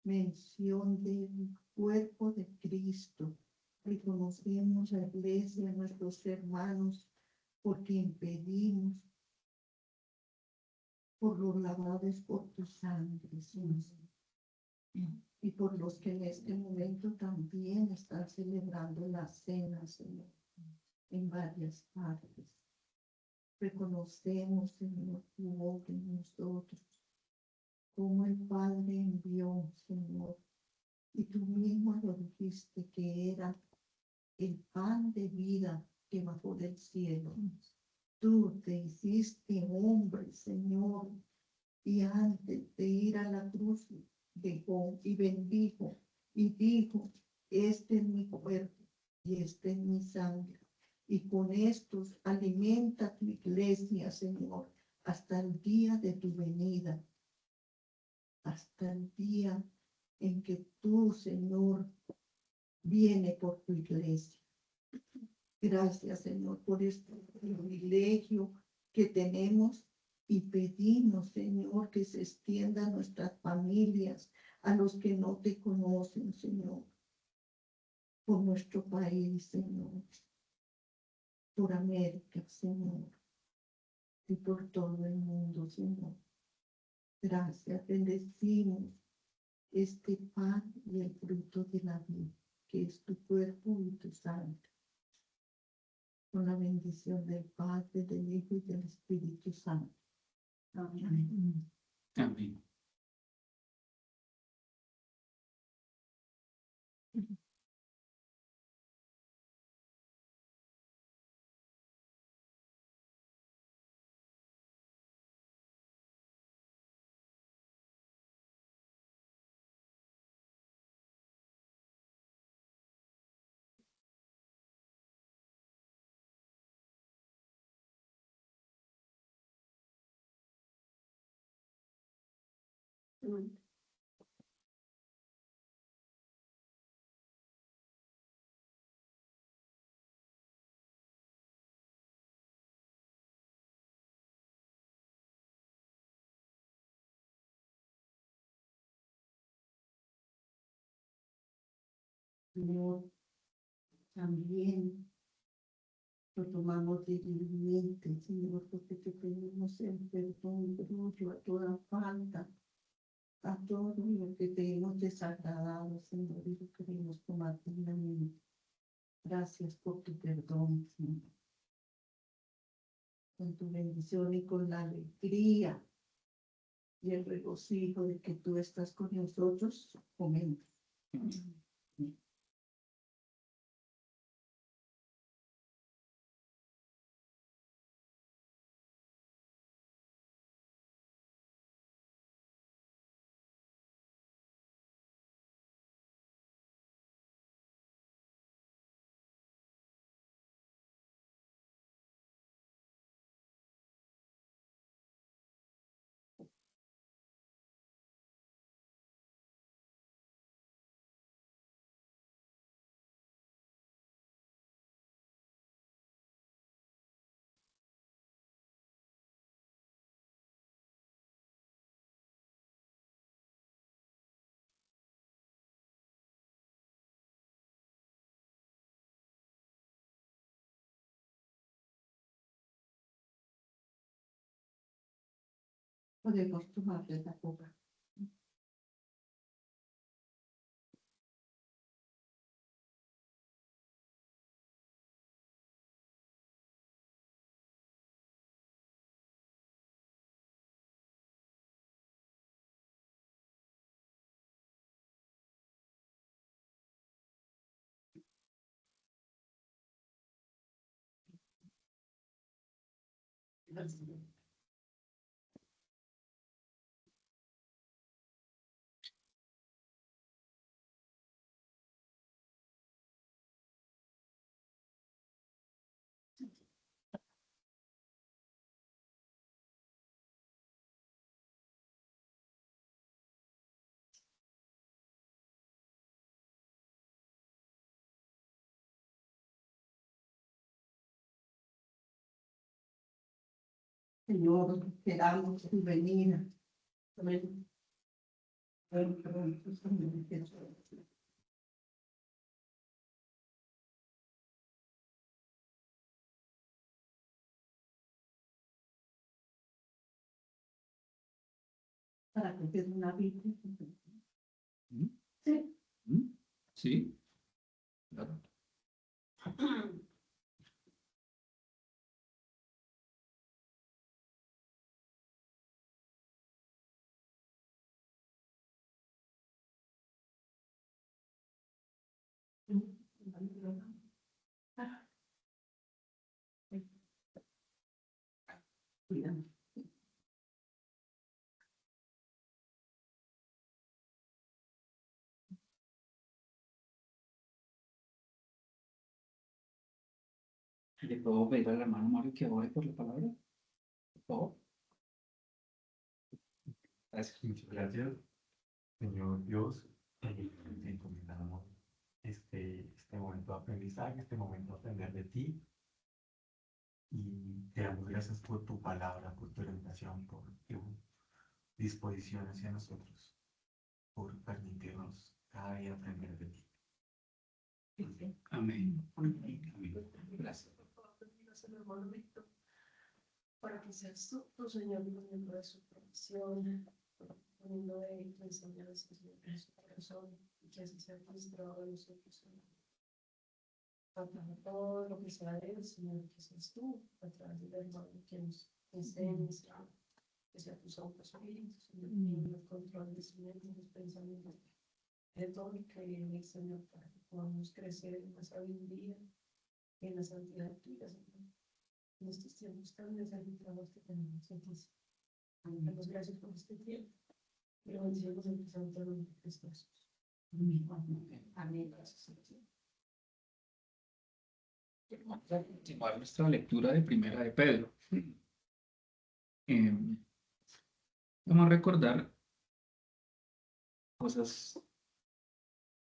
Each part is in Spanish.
mención del cuerpo de Cristo. Reconocemos a la iglesia, a nuestros hermanos, porque impedimos por los lavados por tu sangre, Señor. Y por los que en este momento también están celebrando la cena, Señor, en varias partes. Reconocemos, Señor, tu obra en nosotros, como el Padre envió, Señor, y tú mismo lo dijiste que era el pan de vida que bajó del cielo. Tú te hiciste hombre, Señor, y antes de ir a la cruz dejó y bendijo y dijo: este es mi cuerpo y este es mi sangre. Y con estos alimenta tu iglesia, Señor, hasta el día de tu venida, hasta el día en que tú, Señor, viene por tu iglesia. Gracias, Señor, por este privilegio que tenemos y pedimos, Señor, que se extienda a nuestras familias, a los que no te conocen, Señor, por nuestro país, Señor, por América, Señor, y por todo el mundo, Señor. Gracias, bendecimos este pan y el fruto de la vida, que es tu cuerpo y tu sangre. Con la bendición del Padre, del Hijo y del Espíritu Santo. Amén. Amén. Señor, también lo tomamos dignamente, Señor, porque te pedimos el perdón tuyo a toda falta, a todo lo que te hemos desagradado, Señor, y lo queremos tomar dignamente. Gracias por tu perdón, Señor. Con tu bendición y con la alegría y el regocijo de que tú estás con nosotros, comemos. Podemos tomar de la copa. Señor, esperamos tu venida. Amén. Para coger una Biblia. ¿Mm? Sí. ¿Mm? Sí, claro. Cuidado. ¿Le puedo pedir al hermano Mario que ore por la palabra? Por favor. Gracias. Muchas gracias, Señor Dios. Te encomendamos este momento de aprendizaje, este momento de aprender de ti. Y te damos gracias por tu palabra, por tu orientación, por tu disposición hacia nosotros, por permitirnos cada día aprender de ti. Amén. Amén. Gracias. Para que seas tú, Señor, poniendo de su provisión, poniendo de tu enseñanza, Señor, en su corazón, y que así sea administrado a nosotros, Señor. Para todo lo que sea de él, Señor, que seas tú, a través del hermano, que nos enseñe, Señor, que sea tu Santo Espíritu, Señor, que nos controle de su mente, de los pensamientos, de todo lo que viene, Señor, para que podamos crecer en la sabiduría y en la santidad tuya, Señor. En estos tiempos tan necesitados que tenemos en ti. Damos gracias por este tiempo. Y lo bendecimos en tu santo nombre, Cristo Jesús. Amén. Gracias. Vamos a continuar nuestra lectura de Primera de Pedro. Vamos a recordar cosas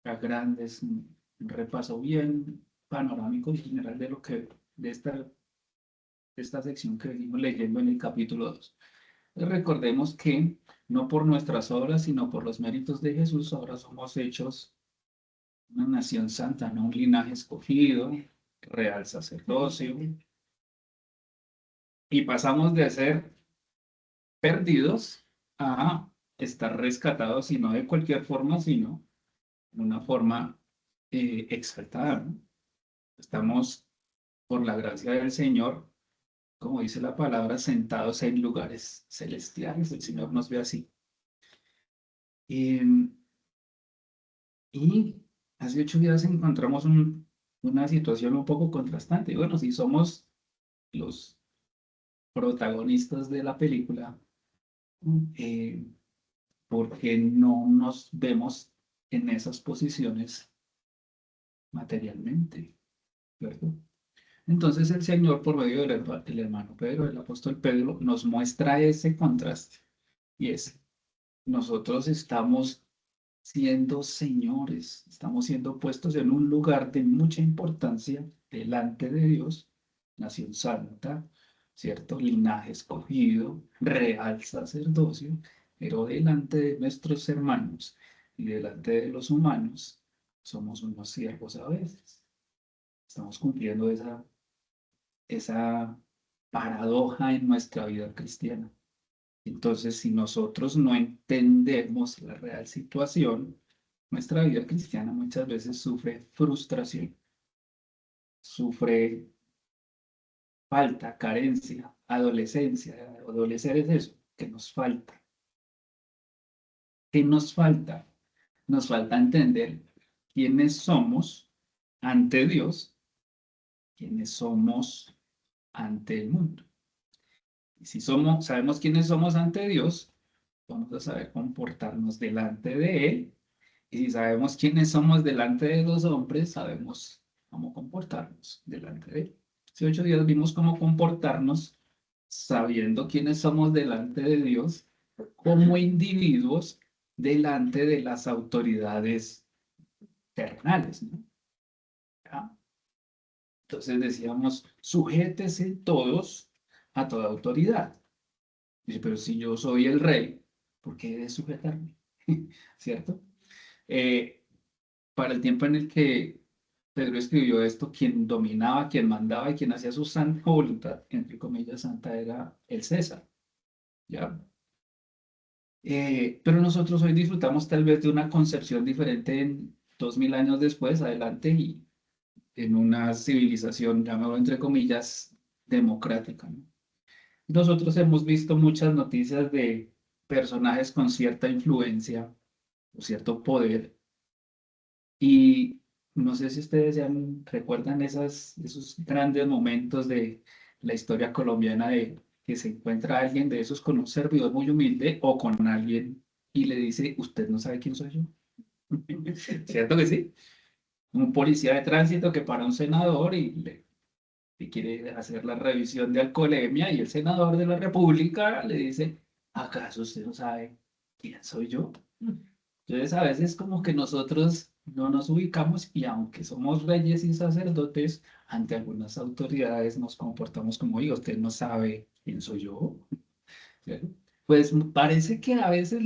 grandes, un repaso bien panorámico y general de lo que de esta sección que venimos leyendo en el capítulo 2. Recordemos que no por nuestras obras, sino por los méritos de Jesús, ahora somos hechos una nación santa, no un linaje escogido, real sacerdocio, y pasamos de ser perdidos a estar rescatados, y no de cualquier forma, sino de una forma exaltada, ¿no? Estamos, por la gracia del Señor, como dice la palabra, sentados en lugares celestiales. El Señor nos ve así. Y hace 8 días encontramos una situación un poco contrastante. Bueno, si somos los protagonistas de la película, eh, porque no nos vemos en esas posiciones materialmente, ¿cierto? Entonces el Señor, por medio del hermano Pedro, el apóstol Pedro, nos muestra ese contraste. Y es, nosotros estamos siendo señores, estamos siendo puestos en un lugar de mucha importancia delante de Dios, nación santa, ¿cierto? Linaje escogido, real sacerdocio, pero delante de nuestros hermanos y delante de los humanos, somos unos siervos a veces. Estamos cumpliendo esa paradoja en nuestra vida cristiana. Entonces, si nosotros no entendemos la real situación, nuestra vida cristiana muchas veces sufre frustración, sufre falta, carencia, adolescencia. Adolecer es eso, que nos falta. ¿Qué nos falta? Nos falta entender quiénes somos ante Dios, quiénes somos ante el mundo. Y si sabemos quiénes somos ante Dios, vamos a saber comportarnos delante de Él. Y si sabemos quiénes somos delante de los hombres, sabemos cómo comportarnos delante de Él. Hace 8 días vimos cómo comportarnos sabiendo quiénes somos delante de Dios como individuos delante de las autoridades terrenales, ¿no? ¿Ya? Entonces decíamos, sujétese todos a toda autoridad. Dice, pero si yo soy el rey, ¿por qué he de sujetarme? ¿cierto? Para el tiempo en el que Pedro escribió esto, quien dominaba, quien mandaba y quien hacía su santa voluntad, entre comillas, santa, era el César, ¿ya? Pero nosotros hoy disfrutamos tal vez de una concepción diferente en 2000 años después, adelante, y en una civilización, llamémoslo entre comillas, democrática, ¿no? Nosotros hemos visto muchas noticias de personajes con cierta influencia o cierto poder, y no sé si ustedes recuerdan esos grandes momentos de la historia colombiana de que se encuentra alguien de esos con un servidor muy humilde o con alguien y le dice, usted no sabe quién soy yo. ¿Cierto que sí? Un policía de tránsito que para un senador y quiere hacer la revisión de alcoholemia y el senador de la República le dice, ¿acaso usted no sabe quién soy yo? Entonces a veces como que nosotros no nos ubicamos y aunque somos reyes y sacerdotes, ante algunas autoridades nos comportamos como, oiga, usted no sabe quién soy yo. ¿Cierto? Pues parece que a veces,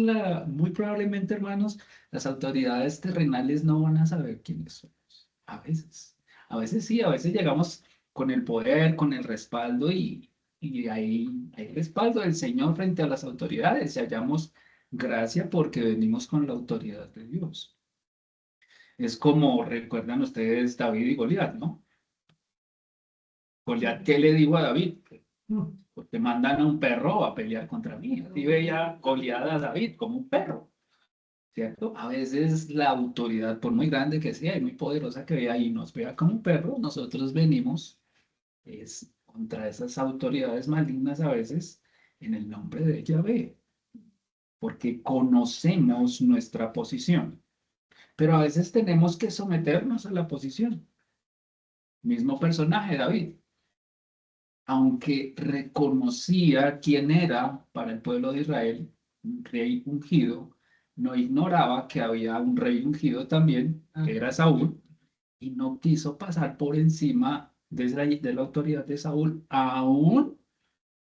muy probablemente, hermanos, las autoridades terrenales no van a saber quiénes somos. A veces. A veces sí, a veces llegamos con el poder, con el respaldo y hay respaldo del Señor frente a las autoridades y hallamos gracia porque venimos con la autoridad de Dios. Es como recuerdan ustedes David y Goliat, ¿no? Goliat, ¿qué le dijo a David? Porque mandan a un perro a pelear contra mí. Así veía Goliat a David como un perro, ¿cierto? A veces la autoridad, por muy grande que sea y muy poderosa que vea y nos vea como un perro, nosotros venimos contra esas autoridades malignas a veces en el nombre de Yahvé, porque conocemos nuestra posición. Pero a veces tenemos que someternos a la posición. Mismo personaje, David. Aunque reconocía quién era para el pueblo de Israel, un rey ungido, no ignoraba que había un rey ungido también, que era Saúl, y no quiso pasar por encima de la autoridad de Saúl, aún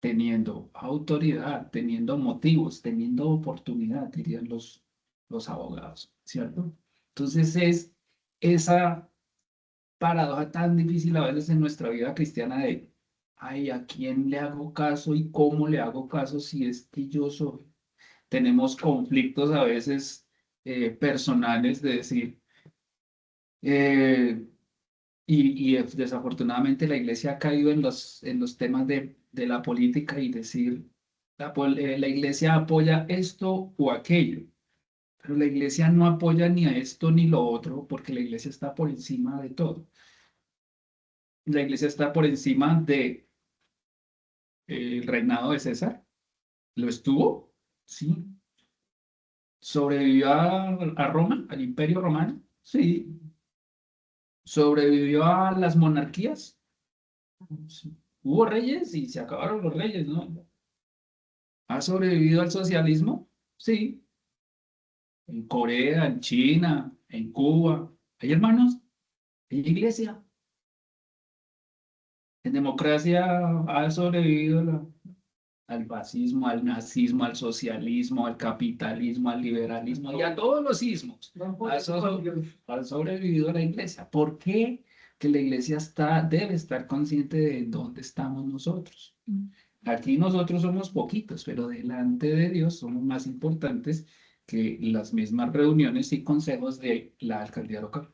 teniendo autoridad, teniendo motivos, teniendo oportunidad, dirían los abogados, ¿cierto? Entonces es esa paradoja tan difícil a veces en nuestra vida cristiana de, ay, ¿a quién le hago caso y cómo le hago caso si es que yo soy? Tenemos conflictos a veces personales de decir, eh, desafortunadamente la iglesia ha caído en los temas de la política y decir, la iglesia apoya esto o aquello. Pero la iglesia no apoya ni a esto ni lo otro porque la iglesia está por encima de todo. La iglesia está por encima de el reinado de César. ¿Lo estuvo? Sí. ¿Sobrevivió a Roma, al Imperio Romano? Sí. ¿Sobrevivió a las monarquías? Sí. Hubo reyes y se acabaron los reyes, ¿no? ¿Ha sobrevivido al socialismo? Sí. En Corea, en China, en Cuba. ¿Hay hermanos? ¿Hay iglesia? En democracia ha sobrevivido al fascismo, al nazismo, al socialismo, al capitalismo, al liberalismo y a todos los ismos. Ha sobrevivido la iglesia. ¿Por qué? Que la iglesia debe estar consciente de dónde estamos nosotros. Aquí nosotros somos poquitos, pero delante de Dios somos más importantes que las mismas reuniones y consejos de la alcaldía local.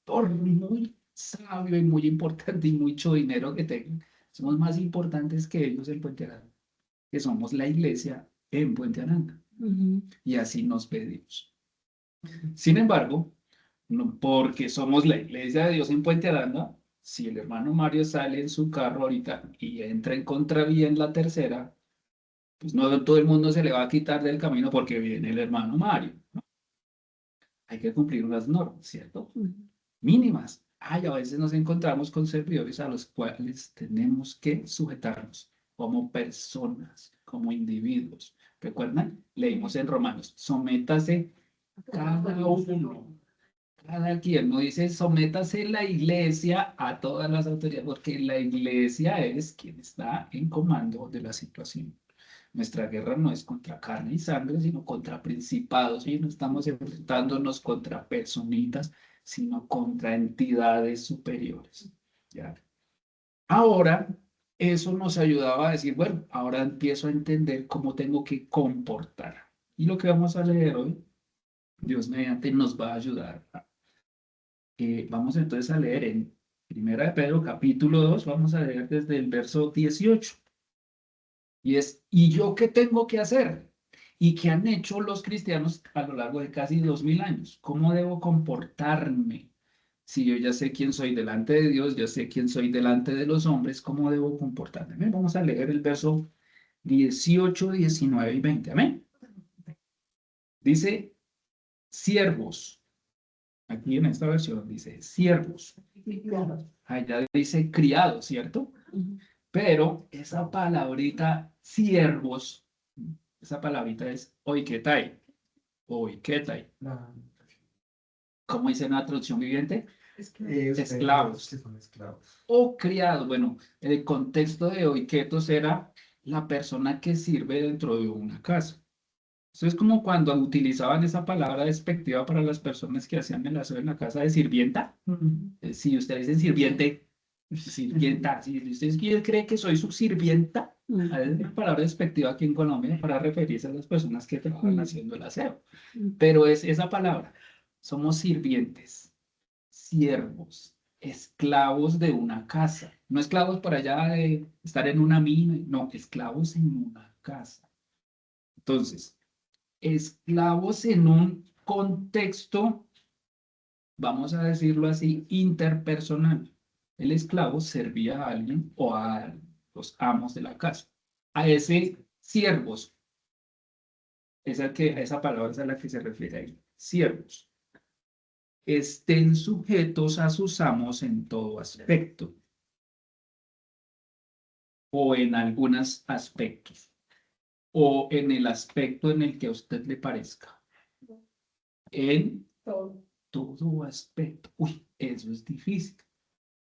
Por muy sabio y muy importante y mucho dinero que tengan, somos más importantes que ellos en Puente Aranda, que somos la iglesia en Puente Aranda. Y así nos pedimos. Sin embargo, no porque somos la iglesia de Dios en Puente Aranda, si el hermano Mario sale en su carro ahorita y entra en contravía en la tercera, pues no todo el mundo se le va a quitar del camino porque viene el hermano Mario, ¿no? Hay que cumplir unas normas, ¿cierto? Mínimas. Ay, a veces nos encontramos con servidores a los cuales tenemos que sujetarnos como personas, como individuos. ¿Recuerdan? Leímos en Romanos, sométase cada uno, cada quien. No dice sométase la iglesia a todas las autoridades, porque la iglesia es quien está en comando de la situación. Nuestra guerra no es contra carne y sangre, sino contra principados, y no estamos enfrentándonos contra personitas, sino contra entidades superiores. ¿Ya? Ahora, eso nos ayudaba a decir, bueno, ahora empiezo a entender cómo tengo que comportar. Y lo que vamos a leer hoy, Dios mediante, nos va a ayudar. Vamos entonces a leer en Primera de Pedro, capítulo 2, vamos a leer desde el verso 18. Y es, ¿y yo qué tengo que hacer? ¿Y qué han hecho los cristianos a lo largo de casi 2000 años? ¿Cómo debo comportarme? Si yo ya sé quién soy delante de Dios, ya sé quién soy delante de los hombres, ¿cómo debo comportarme? Amén. Vamos a leer el verso 18, 19 y 20. Amén. Dice, siervos. Aquí en esta versión dice, siervos. Allá dice criados, ¿cierto? Pero esa palabrita siervos, esa palabrita es oiketai, oiketai. ¿Cómo dice en la traducción viviente? Esclavos. Que son esclavos. O criados. Bueno, el contexto de oiketos era la persona que sirve dentro de una casa. Eso es como cuando utilizaban esa palabra despectiva para las personas que hacían el aseo en la casa de sirvienta. Si ustedes dicen sirviente, sirvienta, si usted cree que soy su sirvienta, es una palabra despectiva aquí en Colombia para referirse a las personas que trabajan haciendo el aseo. Pero es esa palabra. Somos sirvientes, siervos, esclavos de una casa. No esclavos por allá de estar en una mina, no, esclavos en una casa. Entonces, esclavos en un contexto, vamos a decirlo así, interpersonal. El esclavo servía a alguien o a los amos de la casa. A ese siervos, esa palabra es a la que se refiere ahí, siervos. Estén sujetos a sus amos en todo aspecto o en algunos aspectos o en el aspecto en el que a usted le parezca. En todo aspecto. Uy, eso es difícil.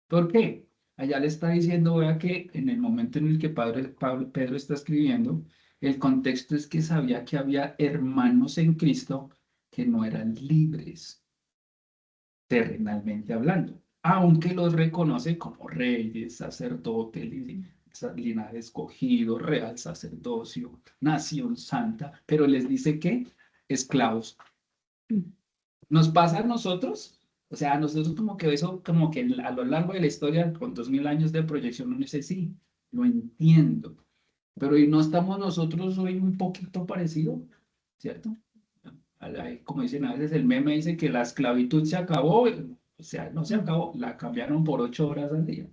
¿Por qué? Allá le está diciendo, vea que en el momento en el que Pedro está escribiendo, el contexto es que sabía que había hermanos en Cristo que no eran libres, terrenalmente hablando, aunque los reconoce como reyes, sacerdotes, linaje escogido, real sacerdocio, nación santa, pero les dice que esclavos. ¿Nos pasa a nosotros? O sea, a nosotros como que eso, como que a lo largo de la historia, con 2000 años de proyección, uno dice, sí, lo entiendo. Pero ¿y no estamos nosotros hoy un poquito parecido? ¿Cierto? Como dicen a veces, el meme dice que la esclavitud se acabó, o sea, no se acabó, la cambiaron por 8 horas al día.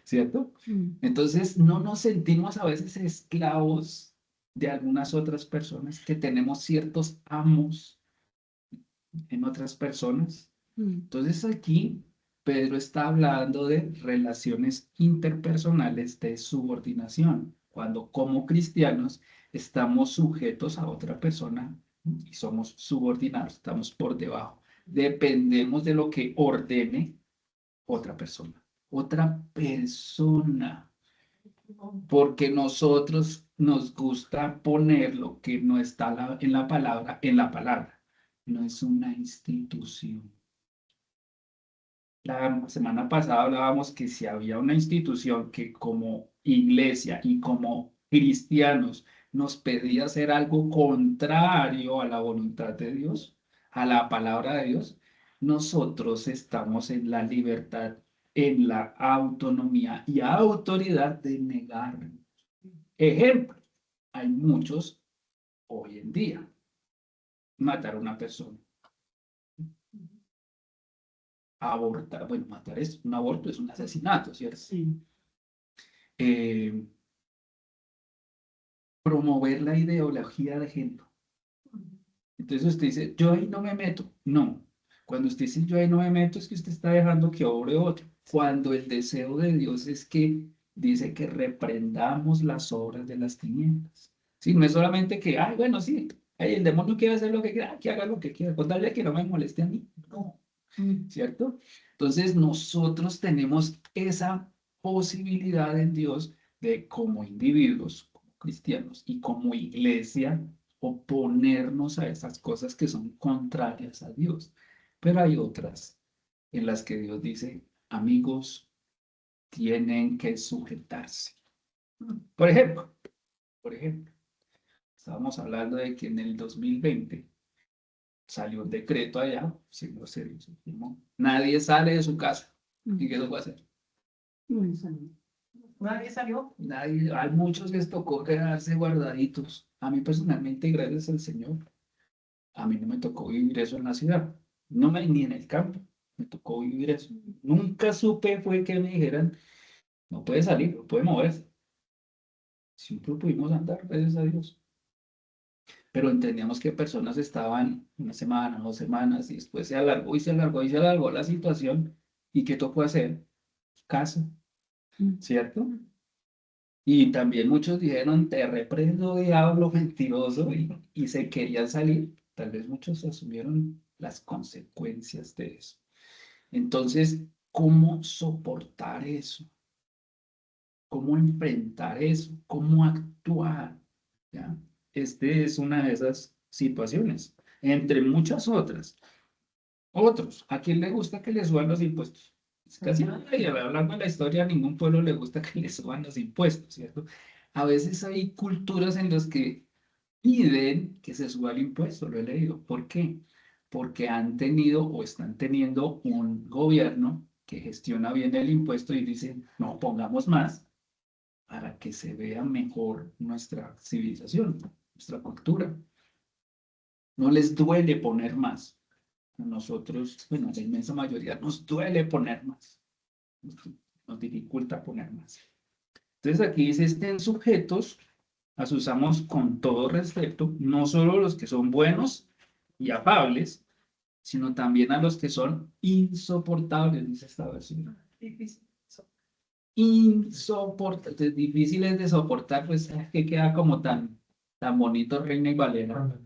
¿Cierto? Entonces, no nos sentimos a veces esclavos de algunas otras personas, que tenemos ciertos amos en otras personas. Entonces aquí Pedro está hablando de relaciones interpersonales de subordinación, cuando como cristianos estamos sujetos a otra persona y somos subordinados, estamos por debajo. Dependemos de lo que ordene otra persona. Otra persona. Porque nosotros nos gusta poner lo que no está en la palabra. No es una institución. La semana pasada hablábamos que si había una institución que como iglesia y como cristianos nos pedía hacer algo contrario a la voluntad de Dios, a la palabra de Dios, nosotros estamos en la libertad, en la autonomía y autoridad de negarnos. Ejemplo, hay muchos hoy en día. Matar a una persona. Abortar, bueno, matar es un aborto, es un asesinato, ¿cierto? Sí. Promover la ideología de género. Entonces usted dice, yo ahí no me meto. No. Cuando usted dice, yo ahí no me meto, es que usted está dejando que obre otro. Cuando el deseo de Dios es que dice que reprendamos las obras de las tinieblas. Sí, no es solamente que, ay, bueno, sí, ay, el demonio quiere hacer lo que quiera, que haga lo que quiera, con darle que no me moleste a mí. No. ¿Cierto? Entonces nosotros tenemos esa posibilidad en Dios de como individuos, como cristianos y como iglesia oponernos a esas cosas que son contrarias a Dios. Pero hay otras en las que Dios dice, amigos, tienen que sujetarse. Por ejemplo, estábamos hablando de que en el 2020 salió un decreto allá, si no se firmó, nadie sale de su casa. ¿Y qué lo va a hacer? Nadie salió. Nadie, a muchos les tocó quedarse guardaditos. A mí personalmente, gracias al Señor, a mí no me tocó vivir eso en la ciudad, ni en el campo, me tocó vivir eso. Nunca supe fue que me dijeran, no puede salir, no puede moverse. Siempre pudimos andar, gracias a Dios. Pero entendíamos que personas estaban una semana, 2 semanas, y después se alargó y se alargó y se alargó la situación. ¿Y qué tocó hacer? Caso, ¿cierto? Y también muchos dijeron, te reprendo, diablo mentiroso, y se querían salir. Tal vez muchos asumieron las consecuencias de eso. Entonces, ¿cómo soportar eso? ¿Cómo enfrentar eso? ¿Cómo actuar? ¿Ya? Este es una de esas situaciones, entre muchas otras. Otros, ¿a quién le gusta que le suban los impuestos? Es casi a nadie, a lo largo de la historia a ningún pueblo le gusta que le suban los impuestos, ¿cierto? A veces hay culturas en las que piden que se suba el impuesto, lo he leído. ¿Por qué? Porque han tenido o están teniendo un gobierno que gestiona bien el impuesto y dicen, no pongamos más para que se vea mejor nuestra civilización, nuestra cultura. No les duele poner más. A nosotros, bueno, a la inmensa mayoría nos duele poner más. Nos dificulta poner más. Entonces aquí dice, estén sujetos a sus amos con todo respeto, no solo los que son buenos y afables, sino también a los que son insoportables, dice esta versión. Difícil. Insoportables, difíciles de soportar, pues es que queda como tan bonito Reina y Valera.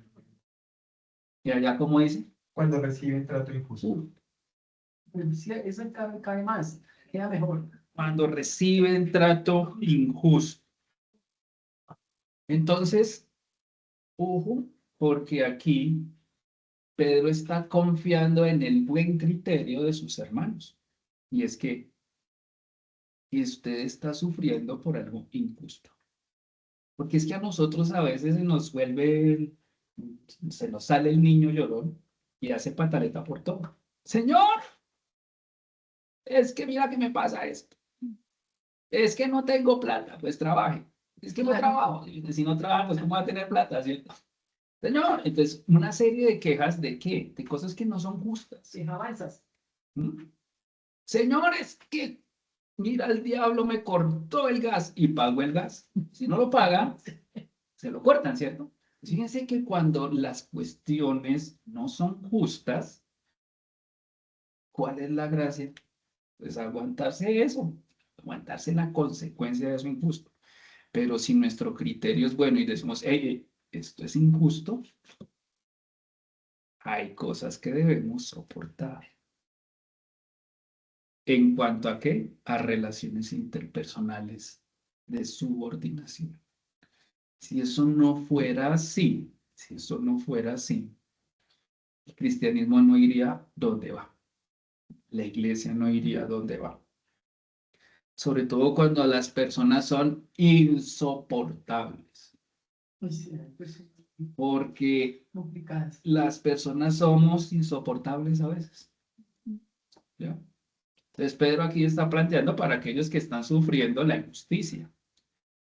Y allá como dice, Cuando reciben trato injusto. Sí, eso cabe más, queda mejor. cuando reciben trato injusto. Entonces, ojo, porque aquí Pedro está confiando en el buen criterio de sus hermanos. Y es que usted está sufriendo por algo injusto. Porque es que a nosotros a veces se nos sale el niño llorón y hace pataleta por todo. Señor, es que mira que me pasa esto. Es que no tengo plata, pues trabaje. Es que no trabajo. Si no trabajo, pues ¿cómo va a tener plata? ¿Cierto? Señor, entonces, una serie de quejas de qué? De cosas que no son justas. Sin avanzas. ¿Mm? Señores, que mira, el diablo me cortó el gas y pagó el gas. Si no lo paga, se lo cortan, ¿cierto? Fíjense que cuando las cuestiones no son justas, ¿cuál es la gracia? Pues aguantarse eso, aguantarse la consecuencia de eso injusto. Pero si nuestro criterio es bueno y decimos, hey, esto es injusto, hay cosas que debemos soportar. ¿En cuanto a qué? A relaciones interpersonales de subordinación. Si eso no fuera así, el cristianismo no iría donde va. La iglesia no iría donde va. Sobre todo cuando las personas son insoportables. Pues, pues, Porque complicadas. las personas somos insoportables a veces. ¿Ya? Entonces Pedro aquí está planteando para aquellos que están sufriendo la injusticia.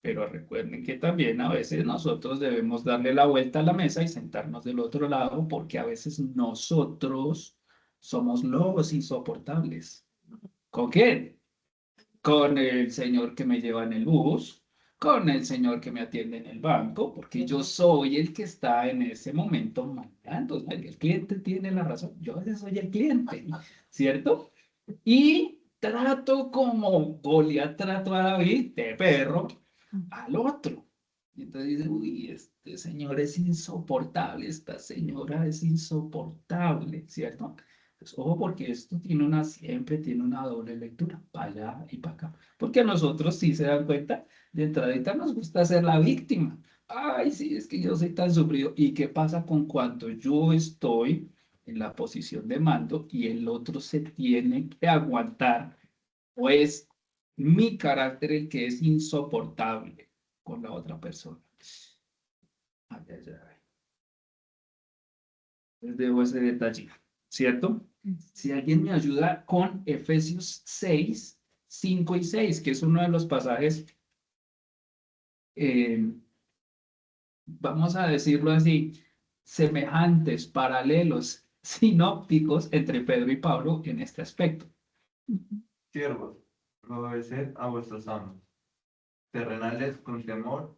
Pero recuerden que también a veces nosotros debemos darle la vuelta a la mesa y sentarnos del otro lado porque a veces nosotros somos los insoportables. ¿Con quién? Con el señor que me lleva en el bus, con el señor que me atiende en el banco, porque yo soy el que está en ese momento mandando. El cliente tiene la razón, yo a veces soy el cliente, ¿cierto? Y trato como Goliat trató a David de perro al otro. Y entonces dice, uy, este señor es insoportable, esta señora es insoportable, ¿cierto? Pues, ojo, porque esto siempre tiene una doble lectura, para allá y para acá. Porque a nosotros, sí se dan cuenta, de entradita nos gusta ser la víctima. Ay, sí, es que yo soy tan sufrido. ¿Y qué pasa con cuando yo estoy en la posición de mando y el otro se tiene que aguantar? ¿O es mi carácter el que es insoportable con la otra persona? Ay, ay, ay. Les dejo ese detalle, ¿cierto? Si alguien me ayuda con Efesios 6, 5 y 6, que es uno de los pasajes, vamos a decirlo así, semejantes, paralelos, sinópticos entre Pedro y Pablo en este aspecto. Siervos, obedeced a vuestros amos, terrenales con temor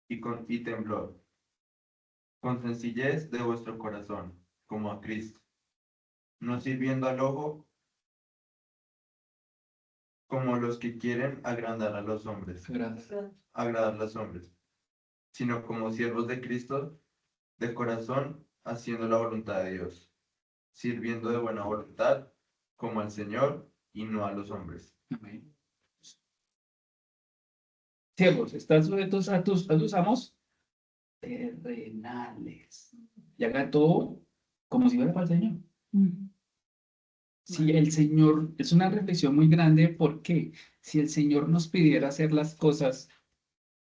y temblor, con sencillez de vuestro corazón, como a Cristo, no sirviendo al ojo como los que quieren agradar a los hombres, sino como siervos de Cristo, de corazón, haciendo la voluntad de Dios, sirviendo de buena voluntad, como al Señor y no a los hombres. Amén. Siervos, están sujetos a tus amos terrenales. Y hagan todo como si fuera para el Señor. Si el Señor, es una reflexión muy grande, porque si el Señor nos pidiera hacer las cosas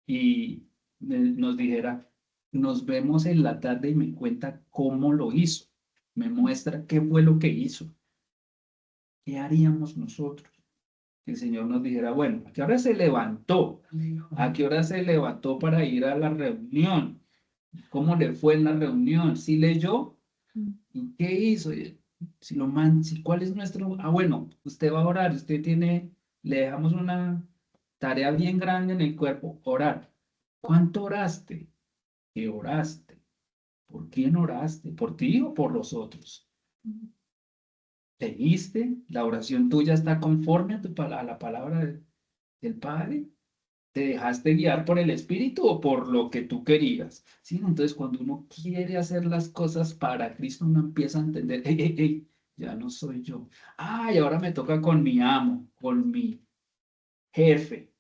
y nos dijera, nos vemos en la tarde y me cuenta cómo lo hizo, me muestra qué fue lo que hizo, ¿qué haríamos nosotros? El Señor nos dijera, bueno, ¿a qué hora se levantó? ¿A qué hora se levantó para ir a la reunión? ¿Cómo le fue en la reunión? ¿Sí leyó? ¿Y qué hizo? ¿Cuál es nuestro? Ah, bueno, usted va a orar, le dejamos una tarea bien grande en el cuerpo, orar. ¿Cuánto oraste? ¿Qué oraste? ¿Por quién oraste? ¿Por ti o por los otros? ¿Leíste? ¿La oración tuya está conforme a la palabra del Padre? ¿Te dejaste guiar por el Espíritu o por lo que tú querías? ¿Sí? Entonces, cuando uno quiere hacer las cosas para Cristo, uno empieza a entender, hey, hey, hey, ya no soy yo. Ay, ahora me toca con mi amo, con mi jefe,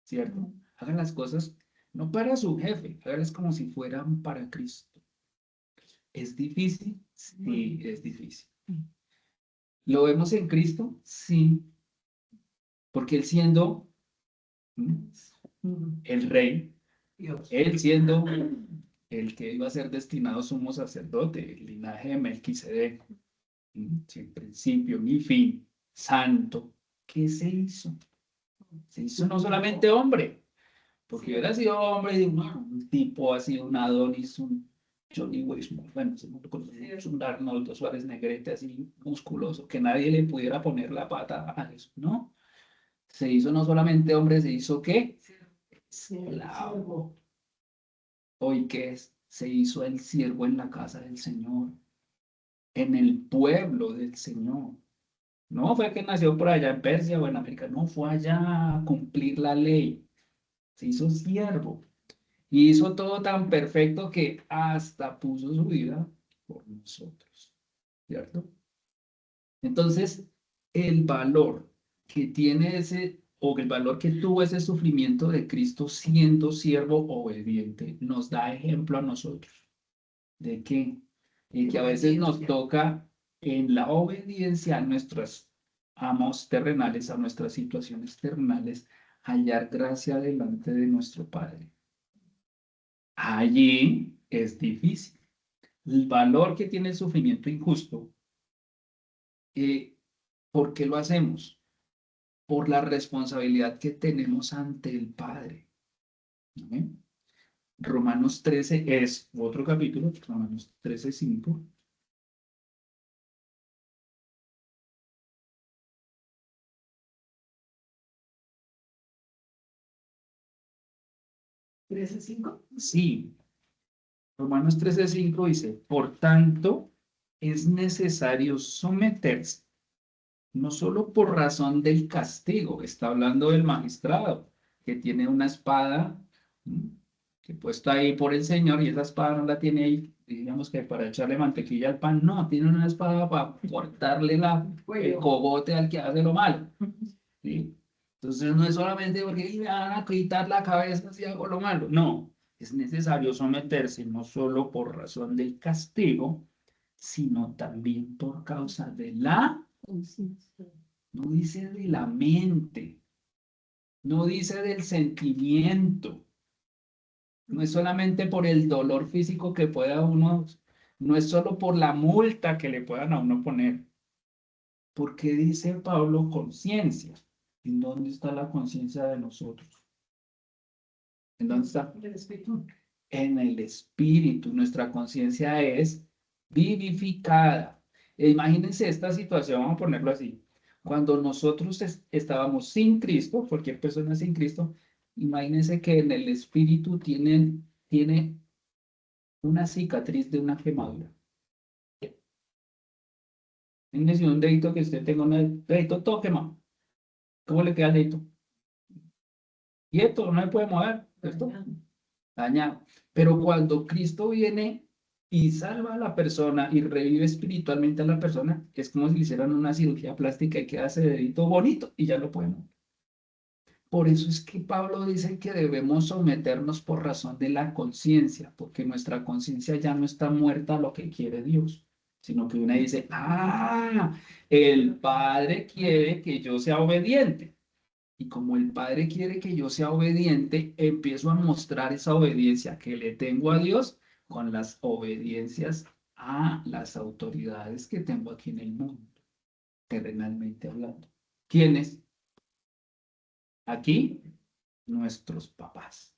¿cierto? Hagan las cosas no para su jefe, háganlas como si fueran para Cristo. ¿Es difícil? Sí, es difícil. ¿Lo vemos en Cristo? Sí, porque Él siendo el Rey, Él siendo el que iba a ser destinado sumo sacerdote, el linaje de Melquisedec, sin principio ni fin, santo, ¿qué se hizo? Se hizo no solamente hombre, porque hubiera sido hombre, un tipo así, un Adonis, un Johnny Weissmuller, bueno, un Arnoldo Suárez Negrete así musculoso, que nadie le pudiera poner la pata a eso, ¿no? Se hizo no solamente hombre, se hizo ¿qué? Esclavo. Hoy que se hizo el siervo en la casa del Señor, en el pueblo del Señor. No fue que nació por allá en Persia o en América, no, fue allá a cumplir la ley. Se hizo siervo. Y hizo todo tan perfecto que hasta puso su vida por nosotros, ¿cierto? Entonces, el valor que tiene o el valor que tuvo ese sufrimiento de Cristo siendo siervo obediente, nos da ejemplo a nosotros. ¿De qué? De que a veces nos toca en la obediencia a nuestros amos terrenales, a nuestras situaciones terrenales, hallar gracia delante de nuestro Padre. Allí es difícil. El valor que tiene el sufrimiento injusto, ¿por qué lo hacemos? Por la responsabilidad que tenemos ante el Padre. ¿Amén? Romanos 13 es otro capítulo, Romanos 13, 5. ¿13:5? Sí, Romanos 13, 5 dice, por tanto, es necesario someterse, no solo por razón del castigo, está hablando del magistrado, que tiene una espada que puesta ahí por el Señor, y esa espada no la tiene ahí digamos que para echarle mantequilla al pan, no, tiene una espada para cortarle el cogote al que hace lo malo. ¿Sí? Entonces no es solamente porque me van a quitar la cabeza si hago lo malo, no, es necesario someterse no solo por razón del castigo, sino también por causa de no dice de la mente, no dice del sentimiento, no es solamente por el dolor físico que pueda uno, no es solo por la multa que le puedan a uno poner, porque dice Pablo conciencia. ¿En dónde está la conciencia de nosotros? ¿En dónde está? El espíritu. En el espíritu. Nuestra conciencia es vivificada. Imagínense esta situación, vamos a ponerlo así. Cuando nosotros estábamos sin Cristo, cualquier persona sin Cristo, imagínense que en el espíritu tiene una cicatriz de una quemadura. Imagínense un dedito que usted tenga un dedito todo quemado. ¿Cómo le queda el dedito? Quieto, no se puede mover, ¿cierto? Dañado. Pero cuando Cristo viene y salva a la persona y revive espiritualmente a la persona, es como si le hicieran una cirugía plástica y queda ese dedito bonito y ya lo pueden mover. Por eso es que Pablo dice que debemos someternos por razón de la conciencia, porque nuestra conciencia ya no está muerta a lo que quiere Dios, sino que una dice, el Padre quiere que yo sea obediente. Y como el Padre quiere que yo sea obediente, empiezo a mostrar esa obediencia que le tengo a Dios con las obediencias a las autoridades que tengo aquí en el mundo, terrenalmente hablando. ¿Quiénes? Aquí, nuestros papás.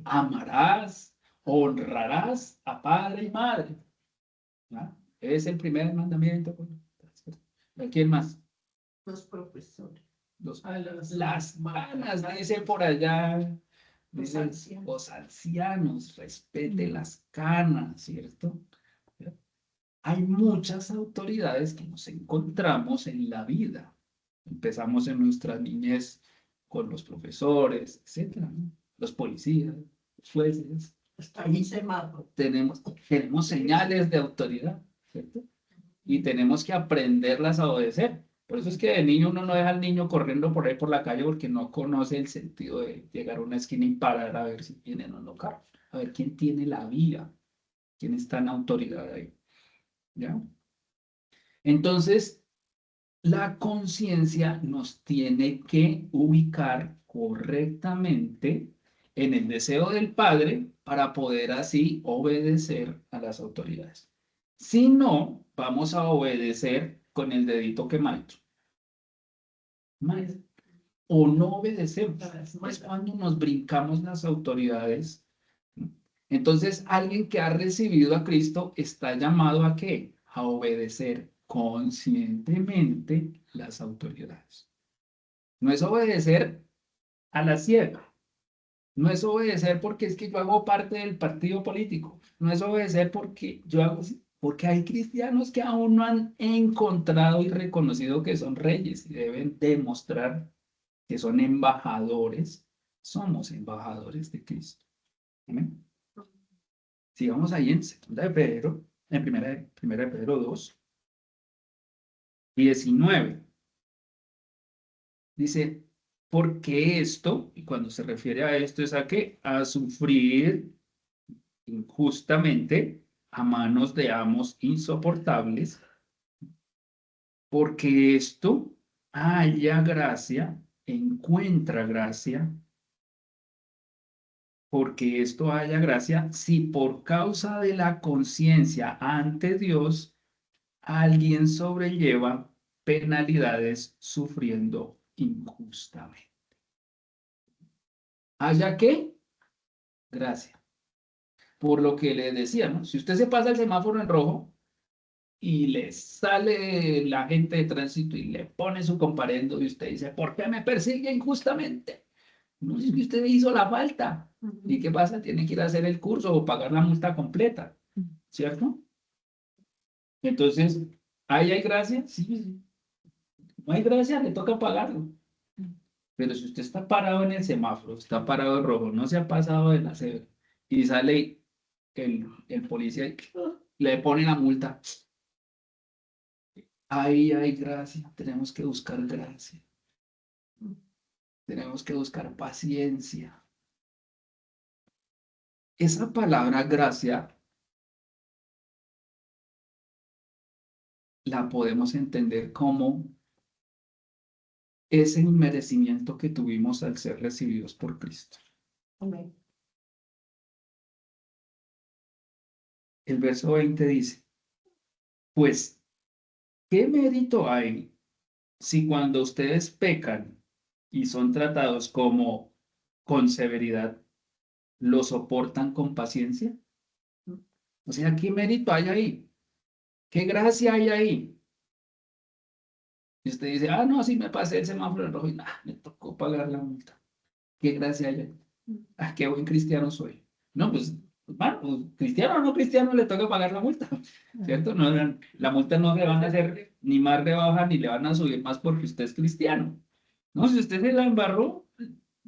Amarás, honrarás a padre y madre. ¿Ah? Es el primer mandamiento. ¿Quién más? Los profesores. Las manas, dice por allá, Los dicen ancianos. los ancianos, respete las canas, ¿cierto? Hay muchas autoridades que nos encontramos en la vida. Empezamos en nuestra niñez con los profesores, etcétera, ¿no? Los policías, los jueces. Ahí semáforo. Tenemos señales de autoridad, ¿cierto? Y tenemos que aprenderlas a obedecer. Por eso es que de niño uno no deja al niño corriendo por ahí por la calle porque no conoce el sentido de llegar a una esquina y parar a ver si vienen o no carros, a ver quién tiene la vía, quién está en autoridad ahí. ¿Ya? Entonces, la conciencia nos tiene que ubicar correctamente en el deseo del Padre para poder así obedecer a las autoridades. Si no, vamos a obedecer con el dedito quemado. O no obedecemos. Es cuando nos brincamos las autoridades. Entonces, alguien que ha recibido a Cristo está llamado ¿a qué? A obedecer conscientemente las autoridades. No es obedecer a la ciega. No es obedecer porque es que yo hago parte del partido político. No es obedecer porque yo hago, porque hay cristianos que aún no han encontrado y reconocido que son reyes y deben demostrar que son embajadores. Somos embajadores de Cristo. ¿Amén? Sigamos ahí en 2 de Pedro, en primera de Pedro 2, 19. Dice, porque esto, y cuando se refiere a esto es a qué, a sufrir injustamente a manos de amos insoportables, porque esto haya gracia, encuentra gracia, porque esto haya gracia, si por causa de la conciencia ante Dios alguien sobrelleva penalidades sufriendo injustamente. ¿Haya qué? Gracia. Por lo que les decía, ¿no? Si usted se pasa el semáforo en rojo y le sale la gente de tránsito y le pone su comparendo y usted dice, ¿por qué me persigue injustamente? No es que usted hizo la falta. ¿Y qué pasa? Tiene que ir a hacer el curso o pagar la multa completa, ¿cierto? Entonces, ¿ahí hay gracia? Sí. No hay gracia, le toca pagarlo. Pero si usted está parado en el semáforo, está parado en rojo, no se ha pasado de la cebra y sale el policía y le pone la multa. Ahí hay gracia, tenemos que buscar gracia. Tenemos que buscar paciencia. Esa palabra gracia la podemos entender como ese merecimiento que tuvimos al ser recibidos por Cristo. Amén. El verso 20 dice, pues, ¿qué mérito hay si cuando ustedes pecan y son tratados como con severidad, lo soportan con paciencia? O sea, ¿qué mérito hay ahí? ¿Qué gracia hay ahí? Y usted dice, ah, no, sí me pasé el semáforo en rojo y nada, me tocó pagar la multa. ¿Qué gracia hay ahí? Ah, qué buen cristiano soy. No, pues, bueno, pues, cristiano o no cristiano le toca pagar la multa, ¿cierto? No, la multa no le van a hacer ni más rebaja ni le van a subir más porque usted es cristiano. No, si usted se la embarró,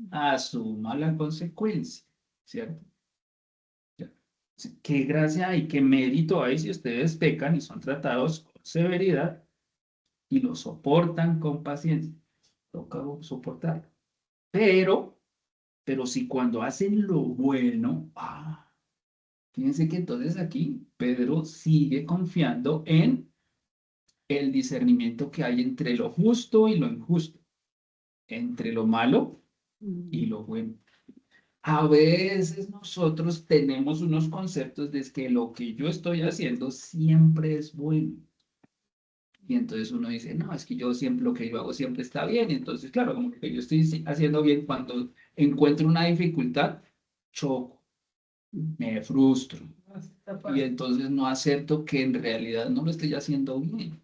asuma la consecuencia, ¿cierto? Qué gracia y qué mérito hay si ustedes pecan y son tratados con severidad y lo soportan con paciencia. Toca soportarlo. Pero si cuando hacen lo bueno, fíjense que entonces aquí Pedro sigue confiando en el discernimiento que hay entre lo justo y lo injusto, entre lo malo y lo bueno. A veces nosotros tenemos unos conceptos de que lo que yo estoy haciendo siempre es bueno. Y entonces uno dice, no, es que yo siempre, lo que yo hago siempre está bien. Y entonces, claro, como que yo estoy haciendo bien, cuando encuentro una dificultad, choco, me frustro. Y entonces no acepto que en realidad no lo estoy haciendo bien.